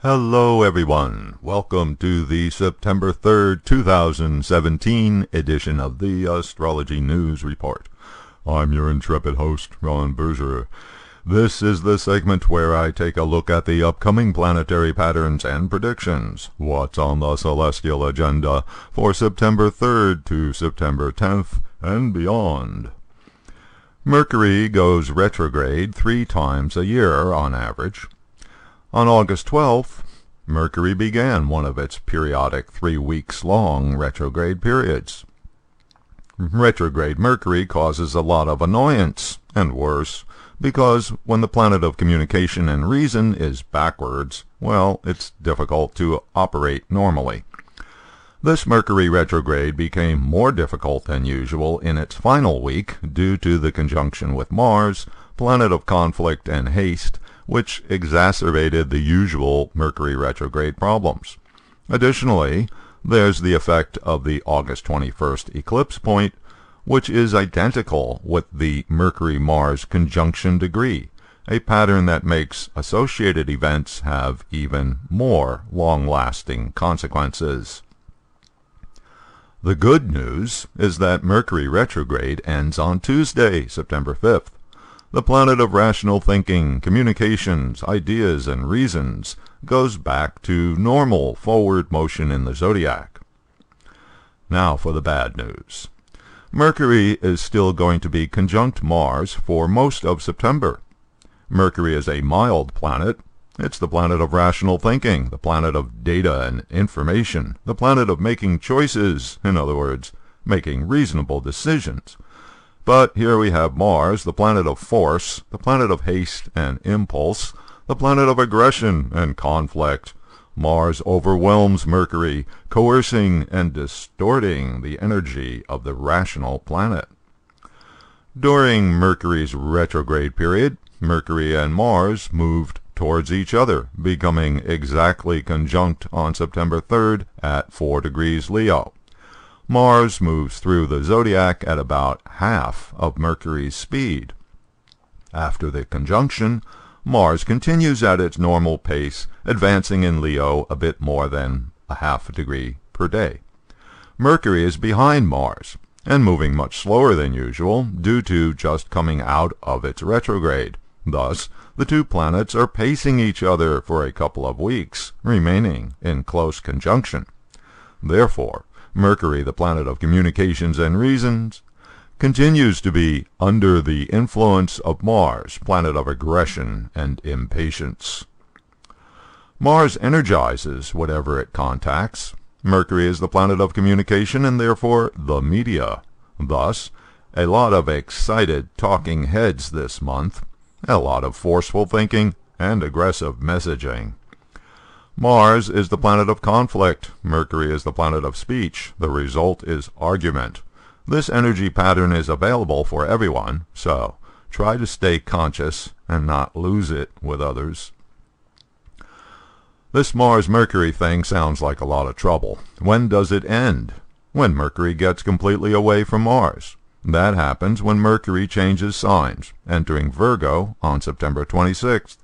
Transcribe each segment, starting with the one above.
Hello everyone, welcome to the September 3rd, 2017 edition of the Astrology News Report. I'm your intrepid host, Ron Berger. This is the segment where I take a look at the upcoming planetary patterns and predictions, what's on the celestial agenda for September 3rd to September 10th and beyond. Mercury goes retrograde 3 times a year on average. On August 12th, Mercury began one of its periodic 3 weeks long retrograde periods. Retrograde Mercury causes a lot of annoyance, and worse, because when the planet of communication and reason is backwards, well, it's difficult to operate normally. This Mercury retrograde became more difficult than usual in its final week due to the conjunction with Mars, planet of conflict and haste, which exacerbated the usual Mercury retrograde problems. Additionally, there's the effect of the August 21st eclipse point, which is identical with the Mercury-Mars conjunction degree, a pattern that makes associated events have even more long-lasting consequences. The good news is that Mercury retrograde ends on Tuesday, September 5th. The planet of rational thinking, communications, ideas, and reasons goes back to normal forward motion in the zodiac. Now for the bad news. Mercury is still going to be conjunct Mars for most of September. Mercury is a mild planet. It's the planet of rational thinking, the planet of data and information, the planet of making choices, in other words, making reasonable decisions. But here we have Mars, the planet of force, the planet of haste and impulse, the planet of aggression and conflict. Mars overwhelms Mercury, coercing and distorting the energy of the rational planet. During Mercury's retrograde period, Mercury and Mars moved towards each other, becoming exactly conjunct on September 3rd at 4 degrees Leo. Mars moves through the zodiac at about half of Mercury's speed. After the conjunction, Mars continues at its normal pace, advancing in Leo a bit more than a half a degree per day. Mercury is behind Mars, and moving much slower than usual due to just coming out of its retrograde. Thus, the two planets are pacing each other for a couple of weeks, remaining in close conjunction. Therefore, Mercury, the planet of communications and reasons, continues to be under the influence of Mars, planet of aggression and impatience. Mars energizes whatever it contacts. Mercury is the planet of communication and therefore the media. Thus, a lot of excited talking heads this month, a lot of forceful thinking and aggressive messaging. Mars is the planet of conflict. Mercury is the planet of speech. The result is argument. This energy pattern is available for everyone, so try to stay conscious and not lose it with others. This Mars-Mercury thing sounds like a lot of trouble. When does it end? When Mercury gets completely away from Mars. That happens when Mercury changes signs, entering Virgo on September 26th.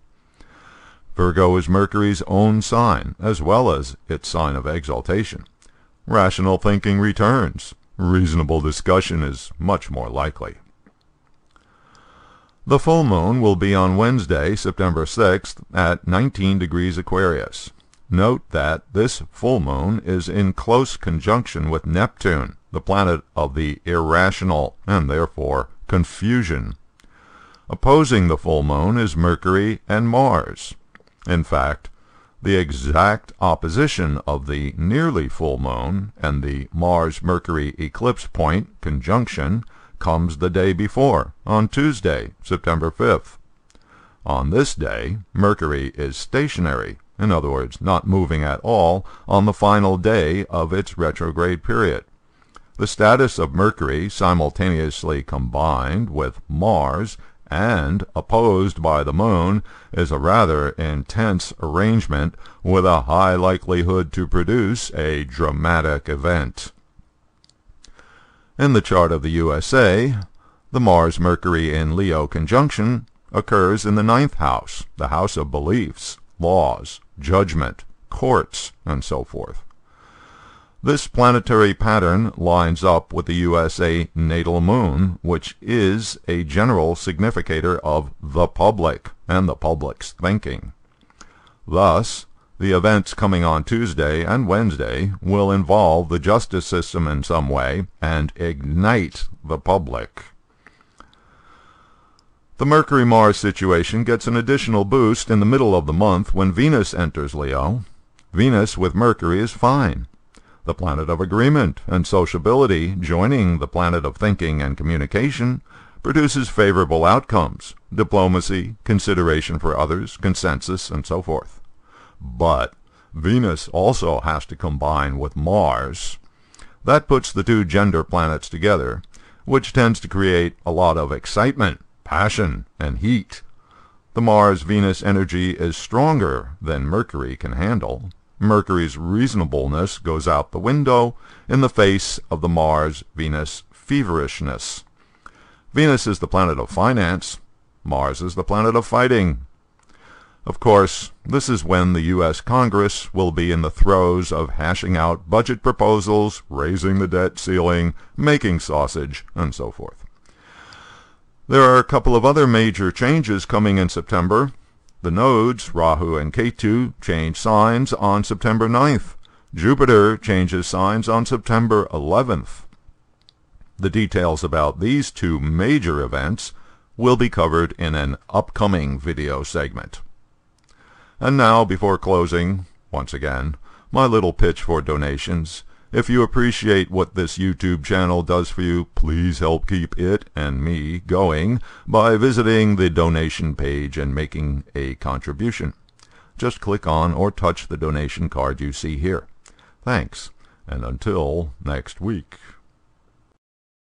Virgo is Mercury's own sign, as well as its sign of exaltation. Rational thinking returns. Reasonable discussion is much more likely. The full moon will be on Wednesday, September 6th, at 19 degrees Aquarius. Note that this full moon is in close conjunction with Neptune, the planet of the irrational and therefore confusion. Opposing the full moon is Mercury and Mars. In fact, the exact opposition of the nearly full moon and the Mars-Mercury eclipse point conjunction comes the day before, on Tuesday, September 5th. On this day, Mercury is stationary, in other words, not moving at all, on the final day of its retrograde period. The status of Mercury simultaneously combined with Mars and opposed by the moon is a rather intense arrangement with a high likelihood to produce a dramatic event. In the chart of the USA, the Mars-Mercury in Leo conjunction occurs in the 9th house, the house of beliefs, laws, judgment, courts, and so forth. This planetary pattern lines up with the USA natal moon, which is a general significator of the public and the public's thinking. Thus, the events coming on Tuesday and Wednesday will involve the justice system in some way and ignite the public. The Mercury-Mars situation gets an additional boost in the middle of the month when Venus enters Leo. Venus with Mercury is fine. The planet of agreement and sociability, joining the planet of thinking and communication, produces favorable outcomes, diplomacy, consideration for others, consensus, and so forth. But Venus also has to combine with Mars. That puts the two gender planets together, which tends to create a lot of excitement, passion, and heat. The Mars-Venus energy is stronger than Mercury can handle. Mercury's reasonableness goes out the window in the face of the Mars-Venus feverishness. Venus is the planet of finance. Mars is the planet of fighting. Of course, this is when the U.S. Congress will be in the throes of hashing out budget proposals, raising the debt ceiling, making sausage, and so forth. There are a couple of other major changes coming in September. The nodes, Rahu and Ketu, change signs on September 9th. Jupiter changes signs on September 11th. The details about these two major events will be covered in an upcoming video segment. And now, before closing, once again, my little pitch for donations. If you appreciate what this YouTube channel does for you, please help keep it and me going by visiting the donation page and making a contribution. Just click on or touch the donation card you see here. Thanks, and until next week.